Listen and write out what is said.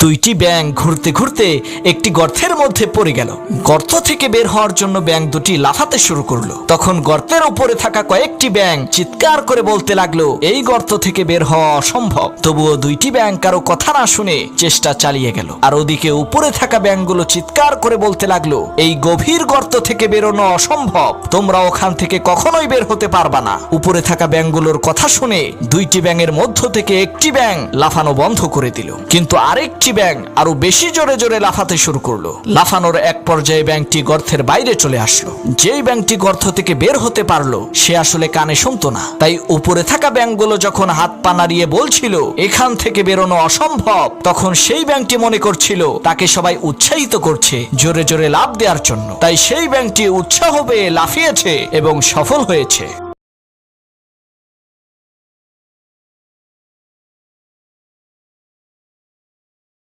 দুইটি ব্যাঙ ঘুরতে ঘুরতে একটি গর্তের মধ্যে পড়ে গেল। গর্ত থেকে বের হওয়ার জন্য ব্যাঙ দুটি লাফাতে শুরু করলো। তখন গর্তের উপরে থাকা কয়েকটি ব্যাঙ চিৎকার করে বলতে লাগলো, এই গর্ত থেকে বের হওয়া অসম্ভব। তবুও দুইটি ব্যাঙ কারো কথা না শুনে চেষ্টা চালিয়ে গেল। আর ওদিকে উপরে থাকা ব্যাঙগুলো চিৎকার করে বলতে লাগলো, এই গভীর গর্ত থেকে বেরোনো অসম্ভব, তোমরা ওখান থেকে কখনোই বের হতে পারবা না। উপরে থাকা ব্যাঙগুলোর কথা শুনে দুইটি ব্যাঙের মধ্য থেকে একটি ব্যাঙ লাফানো বন্ধ করে দিল, কিন্তু আরেকটি ব্যাঙ আরো বেশি জোরে জোরে লাফাতে শুরু করলো। লাফানোর এক পর্যায়ে ব্যাঙটি গর্তের বাইরে চলে আসলো। যেই ব্যাঙটি গর্ত থেকে বের হতে পারলো সে আসলে কানে শুনতো না, তাই উপরে থাকা ব্যাঙগুলো যখন হাত পা নাড়িয়ে বলছিল এখান থেকে বেরোনো অসম্ভব, তখন সেই ব্যাঙটি মনে করছিল তাকে সবাই উৎসাহিত করছে জোরে জোরে লাফ দেওয়ার জন্য। তাই সেই ব্যাঙটি উৎসাহ পেয়ে লাফিয়েছে এবং সফল হয়েছে।